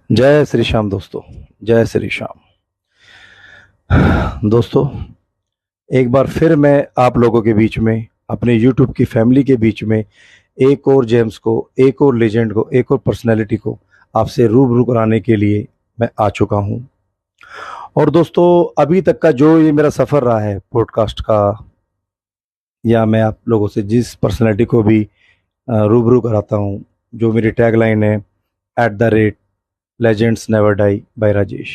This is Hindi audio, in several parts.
जय श्री श्याम दोस्तों। जय श्री श्याम दोस्तों। एक बार फिर मैं आप लोगों के बीच में, अपने YouTube की फैमिली के बीच में, एक और जेम्स को, एक और लेजेंड को, एक और पर्सनैलिटी को आपसे रूबरू कराने के लिए मैं आ चुका हूं। और दोस्तों, अभी तक का जो ये मेरा सफ़र रहा है पॉडकास्ट का, या मैं आप लोगों से जिस पर्सनैलिटी को भी रूबरू कराता हूं, जो मेरी टैगलाइन है, @legends never die by Rajesh.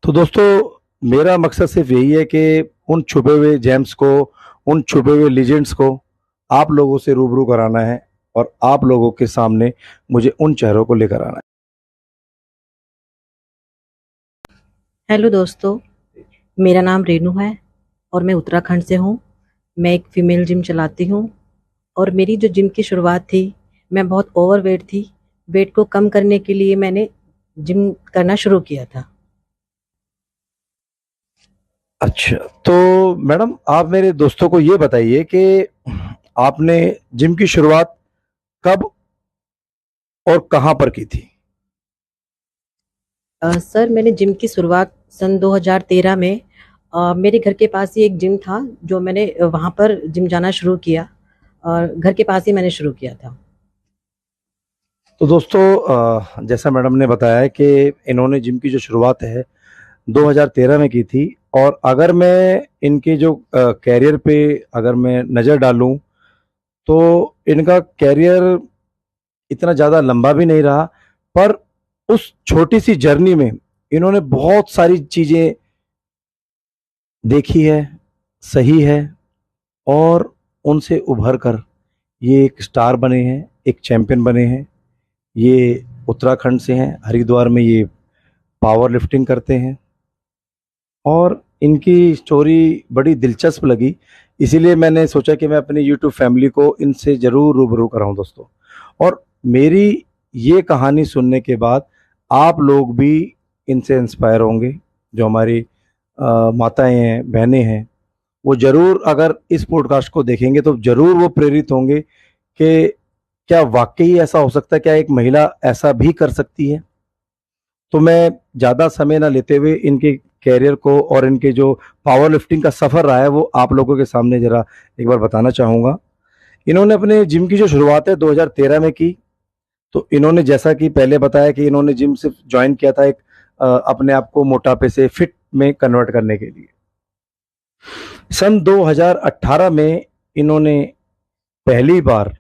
तो दोस्तों, मेरा मकसद सिर्फ यही है कि उन छुपे हुए जेम्स को, उन छुपे हुए लीजेंड्स को आप लोगों से रूबरू कराना है और आप लोगों के सामने मुझे उन चेहरों को लेकर आना है। हेलो दोस्तों, मेरा नाम रेनू है और मैं उत्तराखंड से हूँ। मैं एक फ़ीमेल जिम चलाती हूँ और मेरी जो जिम की शुरुआत थी, मैं बहुत ओवरवेट थी। वेट को कम करने के लिए मैंने जिम करना शुरू किया था। अच्छा, तो मैडम, आप मेरे दोस्तों को ये बताइए कि आपने जिम की शुरुआत कब और कहाँ पर की थी? सर, मैंने जिम की शुरुआत सन 2013 में मेरे घर के पास ही एक जिम था, जो मैंने वहाँ पर जिम जाना शुरू किया और घर के पास ही मैंने शुरू किया था। तो दोस्तों, जैसा मैडम ने बताया कि इन्होंने जिम की जो शुरुआत है 2013 में की थी, और अगर मैं इनके जो कैरियर पे अगर मैं नज़र डालूं, तो इनका कैरियर इतना ज़्यादा लंबा भी नहीं रहा, पर उस छोटी सी जर्नी में इन्होंने बहुत सारी चीज़ें देखी है, सही है, और उनसे उभर कर ये एक स्टार बने हैं, एक चैंपियन बने हैं। ये उत्तराखंड से हैं, हरिद्वार में ये पावर लिफ्टिंग करते हैं, और इनकी स्टोरी बड़ी दिलचस्प लगी, इसीलिए मैंने सोचा कि मैं अपनी यूट्यूब फैमिली को इनसे ज़रूर रूबरू कराऊं दोस्तों। और मेरी ये कहानी सुनने के बाद आप लोग भी इनसे इंस्पायर होंगे। जो हमारी माताएं हैं, बहनें हैं, वो ज़रूर अगर इस पॉडकास्ट को देखेंगे तो ज़रूर वो प्रेरित होंगे कि क्या वाकई ऐसा हो सकता है, क्या एक महिला ऐसा भी कर सकती है। तो मैं ज़्यादा समय ना लेते हुए इनके कैरियर को और इनके जो पावर लिफ्टिंग का सफ़र रहा है वो आप लोगों के सामने ज़रा एक बार बताना चाहूँगा। इन्होंने अपने जिम की जो शुरुआत है 2013 में की। तो इन्होंने, जैसा कि पहले बताया, कि इन्होंने जिम सिर्फ ज्वाइन किया था एक अपने आप को मोटापे से फिट में कन्वर्ट करने के लिए। सन 2018 में इन्होंने पहली बार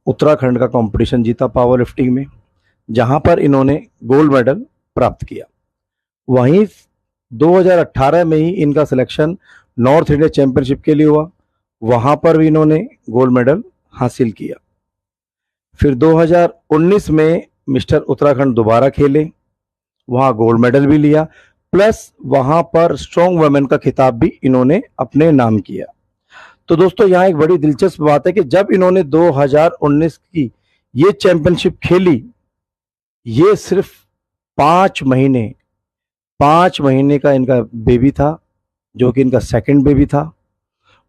उत्तराखंड का कंपटीशन जीता पावर लिफ्टिंग में, जहां पर इन्होंने गोल्ड मेडल प्राप्त किया। वहीं 2018 में ही इनका सिलेक्शन नॉर्थ इंडिया चैंपियनशिप के लिए हुआ, वहां पर भी इन्होंने गोल्ड मेडल हासिल किया। फिर 2019 में मिस्टर उत्तराखंड दोबारा खेले, वहां गोल्ड मेडल भी लिया, प्लस वहां पर स्ट्रॉन्ग वुमेन का खिताब भी इन्होंने अपने नाम किया। तो दोस्तों, यहाँ एक बड़ी दिलचस्प बात है कि जब इन्होंने 2019 की ये चैंपियनशिप खेली, ये सिर्फ 5 महीने 5 महीने का इनका बेबी था, जो कि इनका सेकंड बेबी था,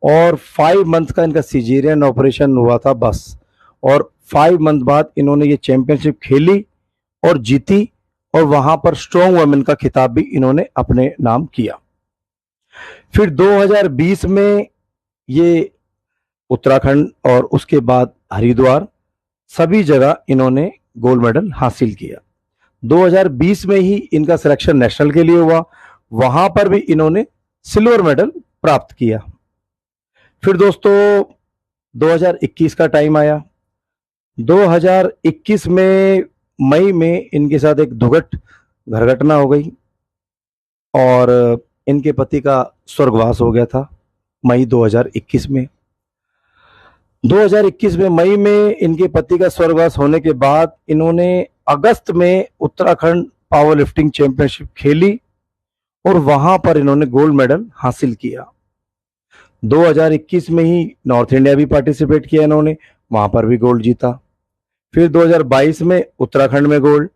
और 5 मंथ का इनका सिजेरियन ऑपरेशन हुआ था बस। और 5 मंथ बाद इन्होंने ये चैंपियनशिप खेली और जीती, और वहां पर स्ट्रॉन्ग वुमेन का खिताब भी इन्होंने अपने नाम किया। फिर 2020 में ये उत्तराखंड और उसके बाद हरिद्वार, सभी जगह इन्होंने गोल्ड मेडल हासिल किया। 2020 में ही इनका सिलेक्शन नेशनल के लिए हुआ, वहां पर भी इन्होंने सिल्वर मेडल प्राप्त किया। फिर दोस्तों, 2021 का टाइम आया। 2021 में मई में इनके साथ एक दुर्घट घटना हो गई और इनके पति का स्वर्गवास हो गया था मई 2021 में। 2021 में मई में इनके पति का स्वर्गवास होने के बाद इन्होंने अगस्त में उत्तराखंड पावर लिफ्टिंग चैंपियनशिप खेली और वहां पर इन्होंने गोल्ड मेडल हासिल किया। 2021 में ही नॉर्थ इंडिया भी पार्टिसिपेट किया इन्होंने, वहां पर भी गोल्ड जीता। फिर 2022 में उत्तराखंड में गोल्ड,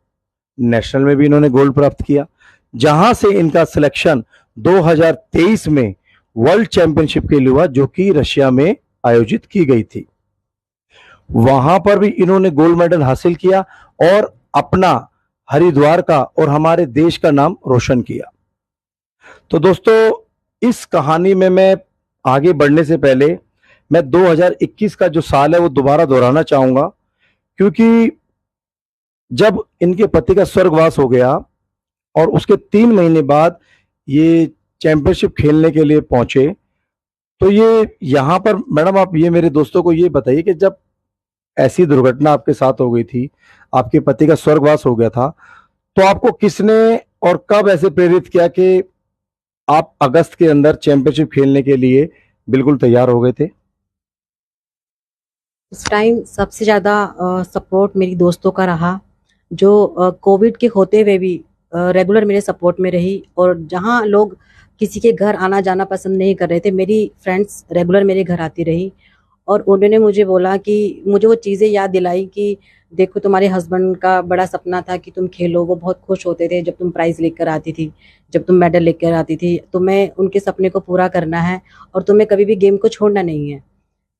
नेशनल में भी इन्होंने गोल्ड प्राप्त किया, जहां से इनका सिलेक्शन 2023 में वर्ल्ड चैंपियनशिप के लिए हुआ, जो कि रशिया में आयोजित की गई थी। वहां पर भी इन्होंने गोल्ड मेडल हासिल किया और अपना हरिद्वार का और हमारे देश का नाम रोशन किया। तो दोस्तों, इस कहानी में मैं आगे बढ़ने से पहले मैं 2021 का जो साल है वो दोबारा दोहराना चाहूंगा, क्योंकि जब इनके पति का स्वर्गवास हो गया और उसके 3 महीने बाद ये चैंपियनशिप खेलने के लिए पहुंचे, तो ये यहाँ पर मैडम आप ये मेरे दोस्तों को ये बताइए कि जब ऐसी दुर्घटना आपके साथ हो गई थी, आपके पति का स्वर्गवास हो गया था, तो आपको किसने और कब ऐसे प्रेरित किया कि आप अगस्त के अंदर चैंपियनशिप खेलने के लिए बिल्कुल तैयार हो गए थे? उस टाइम सबसे ज़्यादा सपोर्ट मेरी दोस्तों का रहा, जो कोविड के होते हुए भी रेगुलर मेरे सपोर्ट में रही। और जहाँ लोग किसी के घर आना जाना पसंद नहीं कर रहे थे, मेरी फ्रेंड्स रेगुलर मेरे घर आती रही और उन्होंने मुझे बोला कि मुझे वो चीज़ें याद दिलाई कि देखो तुम्हारे हस्बैंड का बड़ा सपना था कि तुम खेलो। वो बहुत खुश होते थे जब तुम प्राइज़ लेकर आती थी, जब तुम मेडल लेकर आती थी। तुम्हें उनके सपने को पूरा करना है और तुम्हें कभी भी गेम को छोड़ना नहीं है।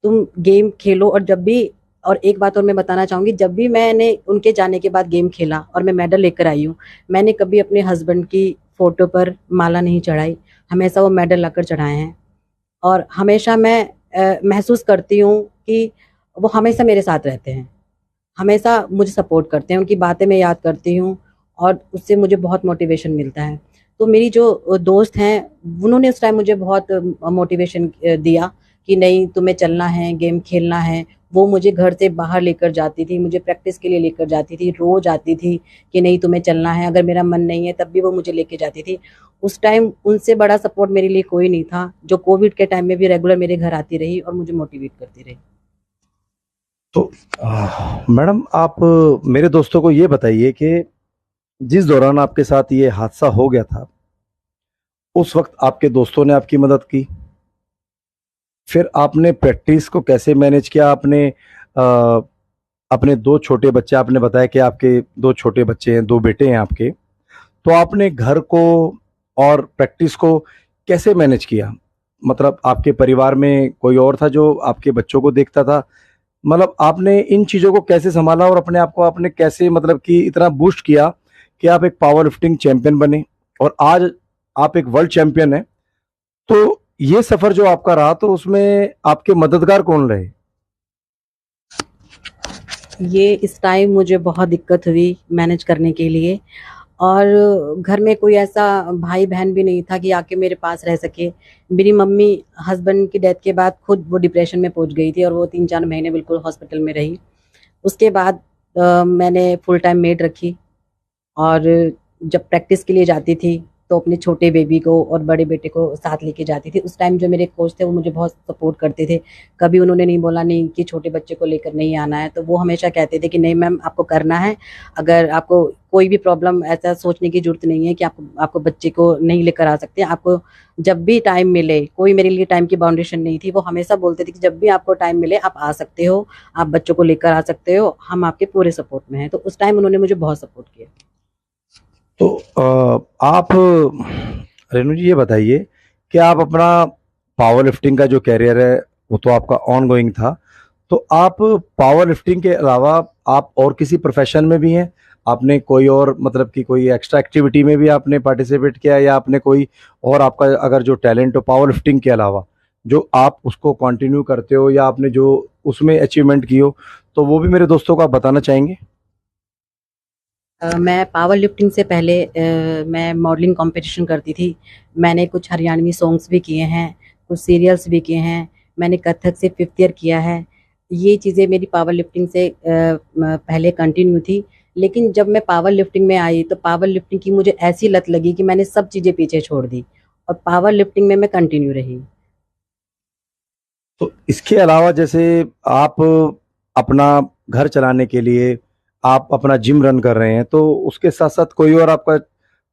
तुम गेम खेलो। और जब भी, और एक बात और मैं बताना चाहूँगी, जब भी मैंने उनके जाने के बाद गेम खेला और मैं मेडल लेकर आई हूँ, मैंने कभी अपने हस्बैंड की फ़ोटो पर माला नहीं चढ़ाई, हमेशा वो मेडल लाकर चढ़ाए हैं। और हमेशा मैं महसूस करती हूँ कि वो हमेशा मेरे साथ रहते हैं, हमेशा मुझे सपोर्ट करते हैं। उनकी बातें मैं याद करती हूँ और उससे मुझे बहुत मोटिवेशन मिलता है। तो मेरी जो दोस्त हैं, उन्होंने उस टाइम मुझे बहुत मोटिवेशन दिया कि नहीं तुम्हें चलना है, गेम खेलना है। वो मुझे घर से बाहर लेकर जाती थी, मुझे प्रैक्टिस के लिए लेकर जाती थी, रोज़ आती थी कि नहीं तुम्हें चलना है। अगर मेरा मन नहीं है तब भी वो मुझे लेके जाती थी। उस टाइम उनसे बड़ा सपोर्ट मेरे लिए कोई नहीं था, जो कोविड के टाइम में भी रेगुलर मेरे घर आती रही और मुझे मोटिवेट करती रही। तो मैडम आप मेरे दोस्तों को ये बताइए कि जिस दौरान आपके साथ ये हादसा हो गया था, उस वक्त आपके दोस्तों ने आपकी मदद की, फिर आपने प्रैक्टिस को कैसे मैनेज किया? आपने अपने 2 छोटे बच्चे, आपने बताया कि आपके 2 छोटे बच्चे हैं, 2 बेटे हैं आपके, तो आपने घर को और प्रैक्टिस को कैसे मैनेज किया? मतलब आपके परिवार में कोई और था जो आपके बच्चों को देखता था? मतलब आपने इन चीज़ों को कैसे संभाला और अपने आप को आपने कैसे मतलब कि इतना बूस्ट किया कि आप एक पावर लिफ्टिंग चैंपियन बने और आज आप एक वर्ल्ड चैंपियन हैं? तो ये सफ़र जो आपका रहा, तो उसमें आपके मददगार कौन रहे? ये इस टाइम मुझे बहुत दिक्कत हुई मैनेज करने के लिए। और घर में कोई ऐसा भाई बहन भी नहीं था कि आके मेरे पास रह सके। मेरी मम्मी हस्बैंड की डेथ के बाद खुद वो डिप्रेशन में पहुंच गई थी और वो 3-4 महीने बिल्कुल हॉस्पिटल में रही। उसके बाद मैंने फुल टाइम मेड रखी और जब प्रैक्टिस के लिए जाती थी तो अपने छोटे बेबी को और बड़े बेटे को साथ लेके जाती थी। उस टाइम जो मेरे कोच थे वो मुझे बहुत सपोर्ट करते थे। कभी उन्होंने नहीं बोला नहीं कि छोटे बच्चे को लेकर नहीं आना है। तो वो हमेशा कहते थे कि नहीं मैम आपको करना है। अगर आपको कोई भी प्रॉब्लम, ऐसा सोचने की ज़रूरत नहीं है कि आपको आपको बच्चे को नहीं लेकर आ सकते। आपको जब भी टाइम मिले, कोई मेरे लिए टाइम की बाउंडेशन नहीं थी। वो हमेशा बोलते थे कि जब भी आपको टाइम मिले आप आ सकते हो, आप बच्चों को लेकर आ सकते हो, हम आपके पूरे सपोर्ट में हैं। तो उस टाइम उन्होंने मुझे बहुत सपोर्ट किया। तो आप रेणु जी ये बताइए कि आप अपना पावर लिफ्टिंग का जो कैरियर है वो तो आपका ऑन गोइंग था, तो आप पावर लिफ्टिंग के अलावा आप और किसी प्रोफेशन में भी हैं? आपने कोई और मतलब कि कोई एक्स्ट्रा एक्टिविटी में भी आपने पार्टिसिपेट किया, या आपने कोई और आपका अगर जो टैलेंट हो पावर लिफ्टिंग के अलावा जो आप उसको कंटिन्यू करते हो, या आपने जो उसमें अचीवमेंट की हो, तो वो भी मेरे दोस्तों को आप बताना चाहेंगे? मैं पावर लिफ्टिंग से पहले मैं मॉडलिंग कंपटीशन करती थी। मैंने कुछ हरियाणवी सॉन्ग्स भी किए हैं, कुछ सीरियल्स भी किए हैं। मैंने कथक से 5th ईयर किया है। ये चीज़ें मेरी पावर लिफ्टिंग से पहले कंटिन्यू थी। लेकिन जब मैं पावर लिफ्टिंग में आई तो पावर लिफ्टिंग की मुझे ऐसी लत लगी कि मैंने सब चीज़ें पीछे छोड़ दी और पावर लिफ्टिंग में मैं कंटिन्यू रही। तो इसके अलावा जैसे आप अपना घर चलाने के लिए आप अपना जिम रन कर रहे हैं, तो उसके साथ साथ कोई और आपका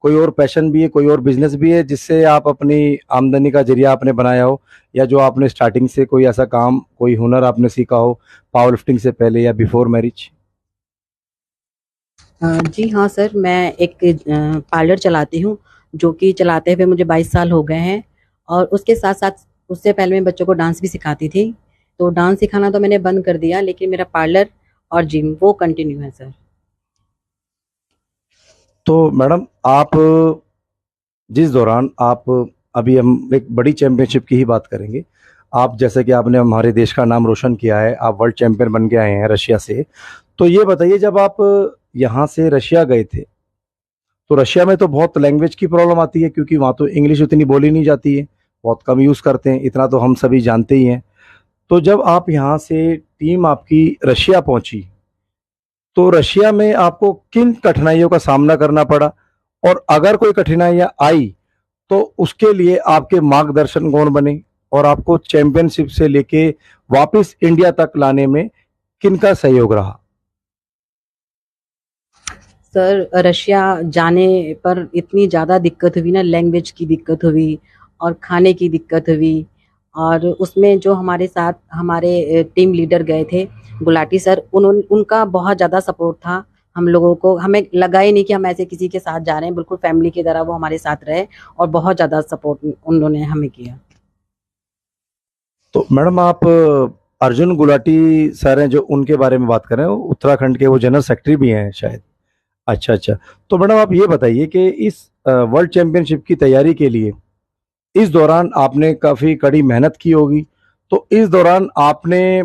कोई और पैशन भी है, कोई और बिजनेस भी है जिससे आप अपनी आमदनी का जरिया आपने बनाया हो, या जो आपने स्टार्टिंग से कोई ऐसा काम, कोई हुनर आपने सीखा हो पावर लिफ्टिंग से पहले या बिफोर मैरिज? जी हाँ सर, मैं एक पार्लर चलाती हूँ, जो कि चलाते हुए मुझे 22 साल हो गए हैं। और उसके साथ-साथ उससे पहले मैं बच्चों को डांस भी सिखाती थी। तो डांस सिखाना तो मैंने बंद कर दिया, लेकिन मेरा पार्लर और जिम वो कंटिन्यू है सर। तो मैडम आप जिस दौरान आप अभी हम एक बड़ी चैंपियनशिप की ही बात करेंगे। आप जैसे कि आपने हमारे देश का नाम रोशन किया है, आप वर्ल्ड चैंपियन बन के आए हैं रशिया से। तो ये बताइए, जब आप यहाँ से रशिया गए थे तो रशिया में तो बहुत लैंग्वेज की प्रॉब्लम आती है, क्योंकि वहाँ तो इंग्लिश उतनी बोली नहीं जाती है, बहुत कम यूज़ करते हैं, इतना तो हम सभी जानते ही हैं। तो जब आप यहाँ से टीम आपकी रशिया पहुंची, तो रशिया में आपको किन कठिनाइयों का सामना करना पड़ा, और अगर कोई कठिनाइयां आई तो उसके लिए आपके मार्गदर्शन कौन बने, और आपको चैंपियनशिप से लेके वापस इंडिया तक लाने में किनका सहयोग रहा? सर, रशिया जाने पर इतनी ज़्यादा दिक्कत हुई ना, लैंग्वेज की दिक्कत हुई और खाने की दिक्कत हुई। और उसमें जो हमारे साथ हमारे टीम लीडर गए थे, गुलाटी सर, उनका बहुत ज़्यादा सपोर्ट था हम लोगों को। हमें लगा ही नहीं कि हम ऐसे किसी के साथ जा रहे हैं, बिल्कुल फैमिली की तरह वो हमारे साथ रहे और बहुत ज़्यादा सपोर्ट उन्होंने हमें किया। तो मैडम आप अर्जुन गुलाटी सर हैं जो, उनके बारे में बात कर रहे हैं, वो उत्तराखंड के वो जनरल सेक्रेटरी भी हैं शायद। अच्छा अच्छा। तो मैडम आप ये बताइए कि इस वर्ल्ड चैंपियनशिप की तैयारी के लिए इस दौरान आपने काफ़ी कड़ी मेहनत की होगी। तो इस दौरान आपने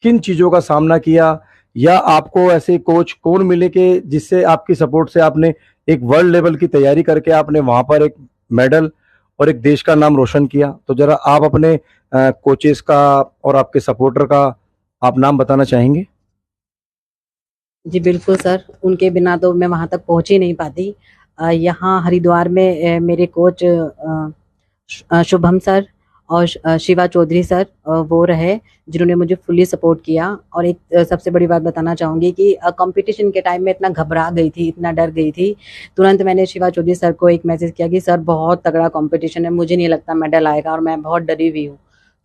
किन चीज़ों का सामना किया, या आपको ऐसे कोच कौन मिले कि जिससे आपकी सपोर्ट से आपने एक वर्ल्ड लेवल की तैयारी करके आपने वहाँ पर एक मेडल और एक देश का नाम रोशन किया? तो ज़रा आप अपने कोचेस का और आपके सपोर्टर का आप नाम बताना चाहेंगे? जी बिल्कुल सर, उनके बिना तो मैं वहाँ तक पहुँच ही नहीं पाती। यहाँ हरिद्वार में मेरे कोच शुभम सर और शिवा चौधरी सर वो रहे, जिन्होंने मुझे फुल्ली सपोर्ट किया। और एक सबसे बड़ी बात बताना चाहूँगी कि कंपटीशन के टाइम में इतना घबरा गई थी, इतना डर गई थी। तुरंत मैंने शिवा चौधरी सर को एक मैसेज किया कि सर बहुत तगड़ा कंपटीशन है, मुझे नहीं लगता मेडल आएगा और मैं बहुत डरी हुई हूँ।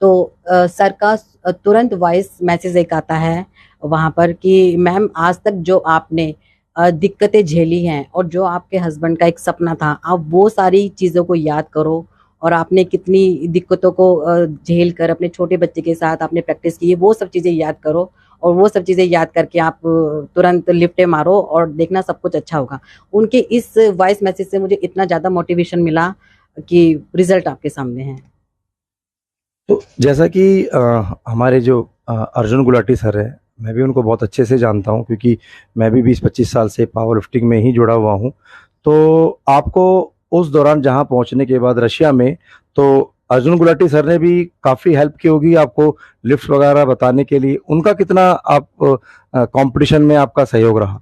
तो सर का तुरंत वॉइस मैसेज एक आता है वहाँ पर कि मैम, आज तक जो आपने दिक्कतें झेली हैं और जो आपके हस्बैंड का एक सपना था, आप वो सारी चीज़ों को याद करो। और आपने कितनी दिक्कतों को झेल कर अपने छोटे बच्चे के साथ आपने प्रैक्टिस की है, वो सब चीज़ें याद करो। और वो सब चीज़ें याद करके आप तुरंत लिफ्टें मारो और देखना सब कुछ अच्छा होगा। उनके इस वॉइस मैसेज से मुझे इतना ज़्यादा मोटिवेशन मिला कि रिजल्ट आपके सामने है। तो जैसा कि हमारे जो अर्जुन गुलाटी सर है, मैं भी उनको बहुत अच्छे से जानता हूँ, क्योंकि मैं भी 20-25 साल से पावर लिफ्टिंग में ही जुड़ा हुआ हूँ। तो आपको उस दौरान जहाँ पहुँचने के बाद रशिया में, तो अर्जुन गुलाटी सर ने भी काफ़ी हेल्प की होगी आपको लिफ्ट वगैरह बताने के लिए। उनका कितना आप कंपटीशन में आपका सहयोग रहा?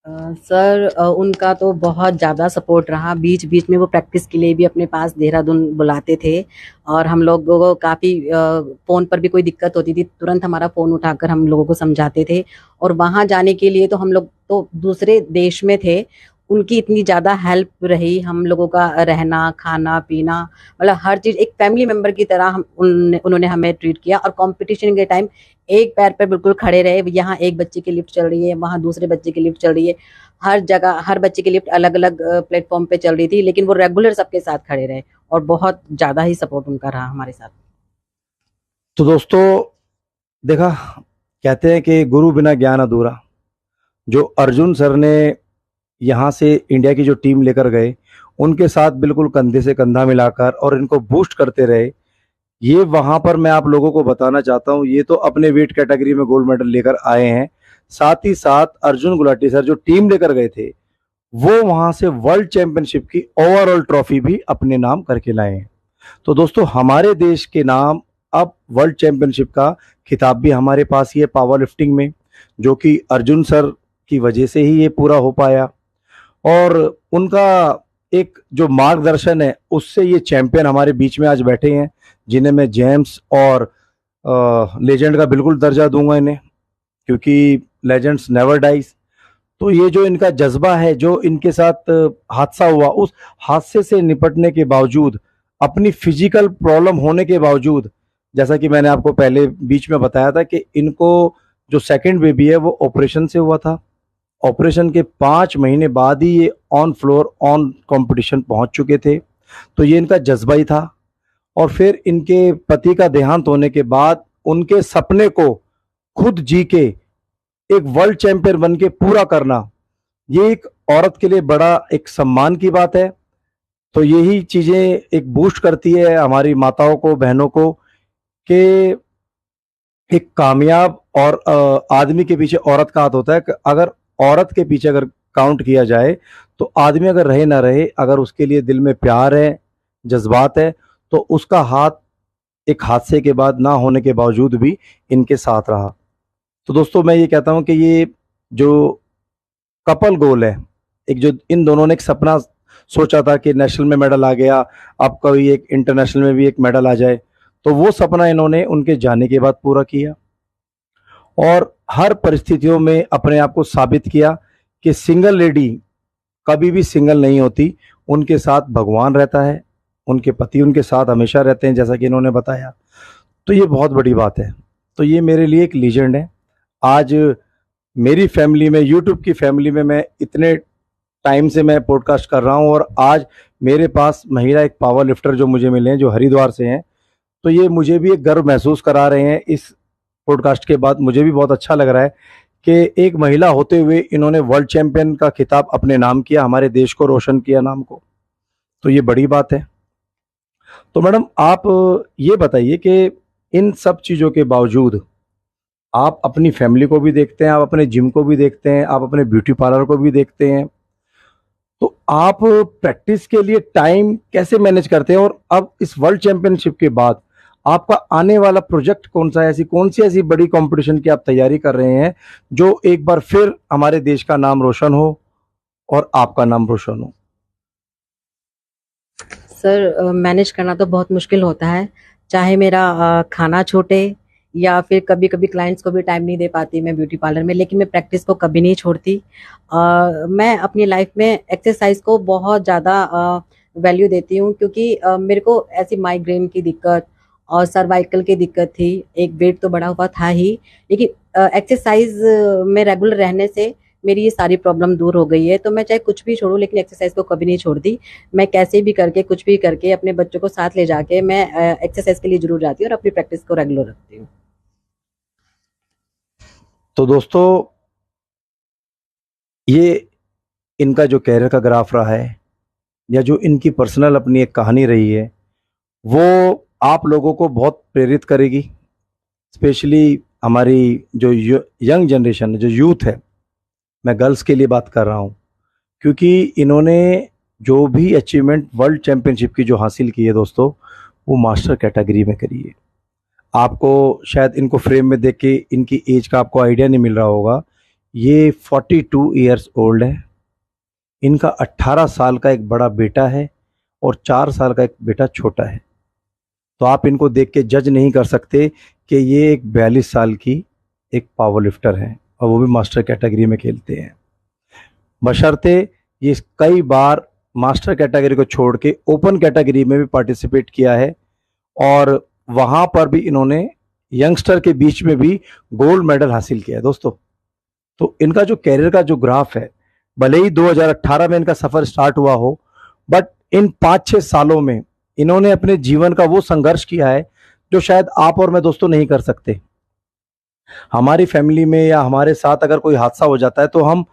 सर, उनका तो बहुत ज़्यादा सपोर्ट रहा। बीच बीच में वो प्रैक्टिस के लिए भी अपने पास देहरादून बुलाते थे। और हम लोगों को काफ़ी फ़ोन पर भी कोई दिक्कत होती थी, तुरंत हमारा फ़ोन उठाकर हम लोगों को समझाते थे। और वहाँ जाने के लिए तो हम लोग तो दूसरे देश में थे, उनकी इतनी ज़्यादा हेल्प रही। हम लोगों का रहना, खाना पीना, मतलब हर चीज़ एक फैमिली मेम्बर की तरह हम उन्होंने हमें ट्रीट किया। और कंपटीशन के टाइम एक पैर पे बिल्कुल खड़े रहे। यहाँ एक बच्चे की लिफ्ट चल रही है, वहाँ दूसरे बच्चे की लिफ्ट चल रही है, हर जगह हर बच्चे की लिफ्ट अलग अलग प्लेटफॉर्म पे चल रही थी, लेकिन वो रेगुलर सबके साथ खड़े रहे। और बहुत ज़्यादा ही सपोर्ट उनका रहा हमारे साथ। तो दोस्तों, देखा, कहते हैं कि गुरु बिना ज्ञान अधूरा। जो अर्जुन सर ने यहाँ से इंडिया की जो टीम लेकर गए, उनके साथ बिल्कुल कंधे से कंधा मिलाकर और इनको बूस्ट करते रहे। ये वहां पर मैं आप लोगों को बताना चाहता हूँ, ये तो अपने वेट कैटेगरी में गोल्ड मेडल लेकर आए हैं। साथ ही साथ अर्जुन गुलाटी सर जो टीम लेकर गए थे, वो वहां से वर्ल्ड चैंपियनशिप की ओवरऑल ट्रॉफी भी अपने नाम करके लाए हैं। तो दोस्तों, हमारे देश के नाम अब वर्ल्ड चैंपियनशिप का खिताब भी हमारे पास ही है पावर लिफ्टिंग में, जो कि अर्जुन सर की वजह से ही ये पूरा हो पाया। और उनका एक जो मार्गदर्शन है, उससे ये चैंपियन हमारे बीच में आज बैठे हैं, जिन्हें मैं जेम्स और लेजेंड का बिल्कुल दर्जा दूंगा इन्हें, क्योंकि लेजेंड्स नेवर डाइज। तो ये जो इनका जज्बा है, जो इनके साथ हादसा हुआ, उस हादसे से निपटने के बावजूद, अपनी फिजिकल प्रॉब्लम होने के बावजूद, जैसा कि मैंने आपको पहले बीच में बताया था कि इनको जो सेकंड बेबी है वो ऑपरेशन से हुआ था। ऑपरेशन के 5 महीने बाद ही ये ऑन फ्लोर ऑन कंपटीशन पहुंच चुके थे। तो ये इनका जज्बा ही था। और फिर इनके पति का देहांत होने के बाद उनके सपने को खुद जी के एक वर्ल्ड चैंपियन बन के पूरा करना, ये एक औरत के लिए बड़ा एक सम्मान की बात है। तो यही चीजें एक बूस्ट करती है हमारी माताओं को, बहनों को, कि एक कामयाब और आदमी के पीछे औरत का हाथ होता है। कि अगर औरत के पीछे अगर काउंट किया जाए तो आदमी अगर रहे ना रहे, अगर उसके लिए दिल में प्यार है, जज्बात है, तो उसका हाथ एक हादसे के बाद ना होने के बावजूद भी इनके साथ रहा। तो दोस्तों मैं ये कहता हूं कि ये जो कपल गोल है, एक जो इन दोनों ने एक सपना सोचा था कि नेशनल में मेडल आ गया, अब कभी एक इंटरनेशनल में भी एक मेडल आ जाए, तो वो सपना इन्होंने उनके जाने के बाद पूरा किया और हर परिस्थितियों में अपने आप को साबित किया कि सिंगल लेडी कभी भी सिंगल नहीं होती, उनके साथ भगवान रहता है, उनके पति उनके साथ हमेशा रहते हैं, जैसा कि इन्होंने बताया। तो ये बहुत बड़ी बात है। तो ये मेरे लिए एक लीजेंड है। आज मेरी फैमिली में, यूट्यूब की फैमिली में, मैं इतने टाइम से मैं पॉडकास्ट कर रहा हूँ और आज मेरे पास महिला एक पावर लिफ्टर जो मुझे मिले हैं, जो हरिद्वार से हैं, तो ये मुझे भी एक गर्व महसूस करा रहे हैं। इस पॉडकास्ट के बाद मुझे भी बहुत अच्छा लग रहा है कि एक महिला होते हुए इन्होंने वर्ल्ड चैंपियन का खिताब अपने नाम किया, हमारे देश को रोशन किया, नाम को। तो ये बड़ी बात है। तो मैडम आप ये बताइए कि इन सब चीज़ों के बावजूद आप अपनी फैमिली को भी देखते हैं, आप अपने जिम को भी देखते हैं, आप अपने ब्यूटी पार्लर को भी देखते हैं, तो आप प्रैक्टिस के लिए टाइम कैसे मैनेज करते हैं? और अब इस वर्ल्ड चैंपियनशिप के बाद आपका आने वाला प्रोजेक्ट कौन सा है? ऐसी कौन सी ऐसी बड़ी कंपटीशन की आप तैयारी कर रहे हैं जो एक बार फिर हमारे देश का नाम रोशन हो और आपका नाम रोशन हो? सर मैनेज करना तो बहुत मुश्किल होता है, चाहे मेरा खाना छूटे या फिर कभी कभी क्लाइंट्स को भी टाइम नहीं दे पाती मैं ब्यूटी पार्लर में, लेकिन मैं प्रैक्टिस को कभी नहीं छोड़ती। मैं अपनी लाइफ में एक्सरसाइज को बहुत ज़्यादा वैल्यू देती हूँ, क्योंकि मेरे को ऐसी माइग्रेन की दिक्कत और सर्वाइकल की दिक्कत थी, एक वेट तो बढ़ा हुआ था ही, लेकिन एक्सरसाइज में रेगुलर रहने से मेरी ये सारी प्रॉब्लम दूर हो गई है। तो मैं चाहे कुछ भी छोड़ूं, लेकिन एक्सरसाइज को कभी नहीं छोड़ती। मैं कैसे भी करके, कुछ भी करके, अपने बच्चों को साथ ले जाके मैं एक्सरसाइज के लिए जरूर जाती हूँ और अपनी प्रैक्टिस को रेगुलर रखती हूँ। तो दोस्तों ये इनका जो कैरियर का ग्राफ रहा है, या जो इनकी पर्सनल अपनी एक कहानी रही है, वो आप लोगों को बहुत प्रेरित करेगी। स्पेशली हमारी जो यंग जनरेशन है, जो यूथ है, मैं गर्ल्स के लिए बात कर रहा हूँ, क्योंकि इन्होंने जो भी अचीवमेंट वर्ल्ड चैंपियनशिप की जो हासिल की है दोस्तों, वो मास्टर कैटेगरी में करी है। आपको शायद इनको फ्रेम में देख के इनकी एज का आपको आइडिया नहीं मिल रहा होगा। ये 42 ईयर्स ओल्ड है। इनका 18 साल का एक बड़ा बेटा है और 4 साल का एक बेटा छोटा है। तो आप इनको देख के जज नहीं कर सकते कि ये एक 42 साल की एक पावर लिफ्टर है, और वो भी मास्टर कैटेगरी में खेलते हैं। बशर्ते ये कई बार मास्टर कैटेगरी को छोड़ के ओपन कैटेगरी में भी पार्टिसिपेट किया है, और वहां पर भी इन्होंने यंगस्टर के बीच में भी गोल्ड मेडल हासिल किया है दोस्तों। तो इनका जो कैरियर का जो ग्राफ है, भले ही 2018 में इनका सफर स्टार्ट हुआ हो, बट इन 5-6 सालों में इन्होंने अपने जीवन का वो संघर्ष किया है जो शायद आप और मैं दोस्तों नहीं कर सकते। हमारी फैमिली में या हमारे साथ अगर कोई हादसा हो जाता है तो हम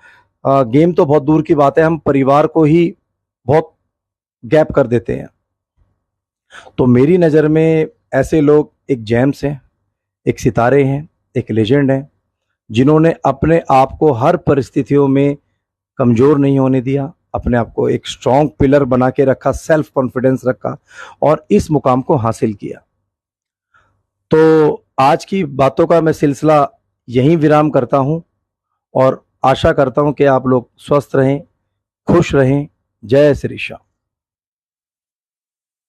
गेम तो बहुत दूर की बात है, हम परिवार को ही बहुत गैप कर देते हैं। तो मेरी नज़र में ऐसे लोग एक जेम्स हैं, एक सितारे हैं, एक लेजेंड हैं, जिन्होंने अपने आप को हर परिस्थितियों में कमज़ोर नहीं होने दिया, अपने आप को एक स्ट्रॉन्ग पिलर बना के रखा, सेल्फ कॉन्फिडेंस रखा और इस मुकाम को हासिल किया। तो आज की बातों का मैं सिलसिला यहीं विराम करता हूं और आशा करता हूं कि आप लोग स्वस्थ रहें, खुश रहें। जय श्री श्याम।